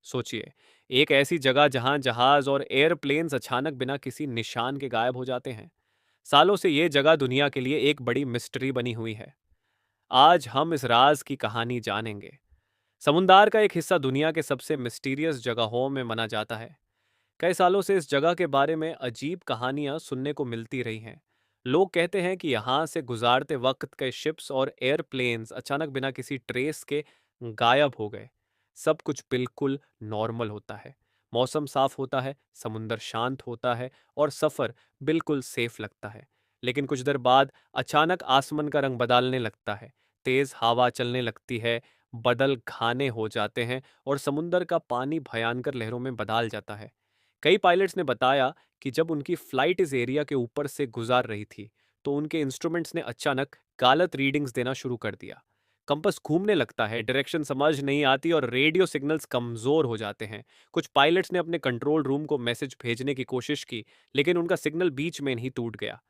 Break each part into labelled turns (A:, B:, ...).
A: सोचिए, एक ऐसी जगह जहां जहाज और एयरप्लेन्स अचानक बिना किसी निशान के गायब हो जाते हैं। सालों से ये जगह दुनिया के लिए एक बड़ी मिस्ट्री बनी हुई है। आज हम इस राज की कहानी जानेंगे। समुंदर का एक हिस्सा दुनिया के सबसे मिस्टीरियस जगहों में माना जाता है। कई सालों से इस जगह के बारे में अजीब कहानियां सुनने को मिलती रही हैं। लोग कहते हैं कि यहाँ से गुजारते वक्त कई शिप्स और एयरप्लेन्स अचानक बिना किसी ट्रेस के गायब हो गए। सब कुछ बिल्कुल नॉर्मल होता है। मौसम साफ होता है, समुंदर शांत होता है और सफ़र बिल्कुल सेफ लगता है। लेकिन कुछ देर बाद अचानक आसमान का रंग बदलने लगता है। तेज़ हवा चलने लगती है, बदल घाने हो जाते हैं और समुंदर का पानी भयंकर लहरों में बदल जाता है। कई पायलट्स ने बताया कि जब उनकी फ्लाइट इस एरिया के ऊपर से गुजार रही थी, तो उनके इंस्ट्रूमेंट्स ने अचानक गलत रीडिंग्स देना शुरू कर दिया। कंपास घूमने लगता है, डायरेक्शन समझ नहीं आती और रेडियो सिग्नल्स कमजोर हो जाते हैं। कुछ पायलट्स ने अपने कंट्रोल रूम को मैसेज भेजने की कोशिश की, लेकिन उनका सिग्नल बीच में ही टूट गया।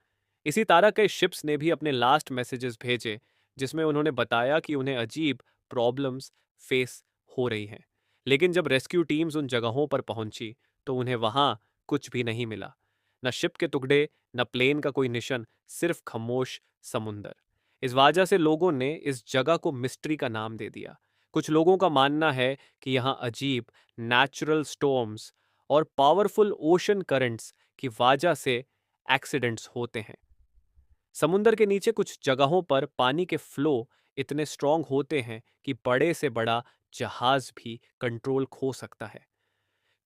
A: इसी तरह कई शिप्स ने भी अपने लास्ट मैसेजेस भेजे, जिसमें उन्होंने बताया कि उन्हें अजीब प्रॉब्लम्स फेस हो रही हैं। लेकिन जब रेस्क्यू टीम्स उन जगहों पर पहुंची, तो उन्हें वहां कुछ भी नहीं मिला। न शिप के टुकड़े, न प्लेन का कोई निशान, सिर्फ खामोश समुंदर। इस वजह से लोगों ने इस जगह को मिस्ट्री का नाम दे दिया। कुछ लोगों का मानना है कि यहाँ अजीब नेचुरल स्टॉर्म्स और पावरफुल ओशन करंट्स की वजह से एक्सीडेंट्स होते हैं। समुंदर के नीचे कुछ जगहों पर पानी के फ्लो इतने स्ट्रांग होते हैं कि बड़े से बड़ा जहाज भी कंट्रोल खो सकता है।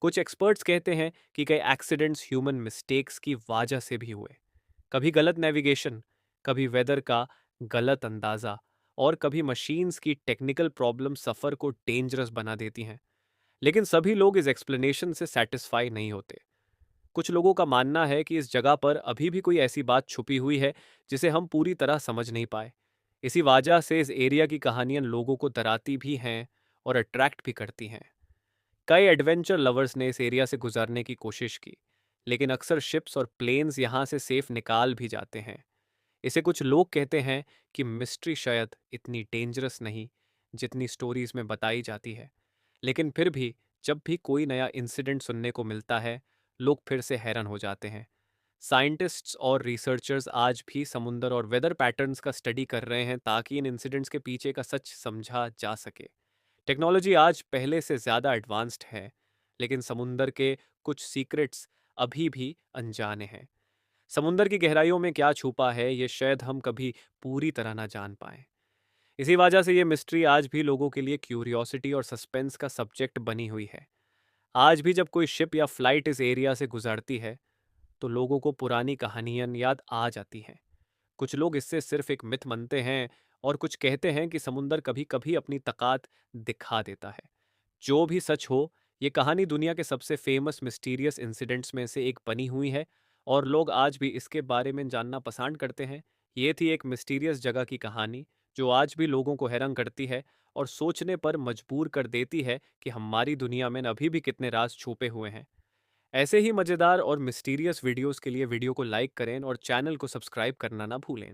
A: कुछ एक्सपर्ट्स कहते हैं कि कई एक्सीडेंट्स ह्यूमन मिस्टेक्स की वजह से भी हुए। कभी गलत नेविगेशन, कभी वेदर का गलत अंदाजा और कभी मशीन्स की टेक्निकल प्रॉब्लम सफ़र को डेंजरस बना देती हैं। लेकिन सभी लोग इस एक्सप्लेनेशन से सेटिस्फाई नहीं होते। कुछ लोगों का मानना है कि इस जगह पर अभी भी कोई ऐसी बात छुपी हुई है जिसे हम पूरी तरह समझ नहीं पाए। इसी वजह से इस एरिया की कहानियां लोगों को डराती भी हैं और अट्रैक्ट भी करती हैं। कई एडवेंचर लवर्स ने इस एरिया से गुजरने की कोशिश की, लेकिन अक्सर शिप्स और प्लेन्स यहाँ से सेफ निकाल भी जाते हैं। इसे कुछ लोग कहते हैं कि मिस्ट्री शायद इतनी डेंजरस नहीं जितनी स्टोरीज में बताई जाती है। लेकिन फिर भी जब भी कोई नया इंसिडेंट सुनने को मिलता है, लोग फिर से हैरान हो जाते हैं। साइंटिस्ट्स और रिसर्चर्स आज भी समुंदर और वेदर पैटर्न्स का स्टडी कर रहे हैं ताकि इन इंसिडेंट्स के पीछे का सच समझा जा सके। टेक्नोलॉजी आज पहले से ज़्यादा एडवांस्ड है, लेकिन समुंदर के कुछ सीक्रेट्स अभी भी अनजाने हैं। समुंदर की गहराइयों में क्या छुपा है, ये शायद हम कभी पूरी तरह ना जान पाएं। इसी वजह से ये मिस्ट्री आज भी लोगों के लिए क्यूरियोसिटी और सस्पेंस का सब्जेक्ट बनी हुई है। आज भी जब कोई शिप या फ्लाइट इस एरिया से गुजरती है, तो लोगों को पुरानी कहानियां याद आ जाती हैं। कुछ लोग इससे सिर्फ एक मिथ मानते हैं और कुछ कहते हैं कि समुंदर कभी कभी अपनी ताकत दिखा देता है। जो भी सच हो, ये कहानी दुनिया के सबसे फेमस मिस्टीरियस इंसिडेंट्स में से एक बनी हुई है और लोग आज भी इसके बारे में जानना पसंद करते हैं। ये थी एक मिस्टीरियस जगह की कहानी जो आज भी लोगों को हैरान करती है और सोचने पर मजबूर कर देती है कि हमारी दुनिया में अभी भी कितने राज छुपे हुए हैं। ऐसे ही मज़ेदार और मिस्टीरियस वीडियोस के लिए वीडियो को लाइक करें और चैनल को सब्सक्राइब करना ना भूलें।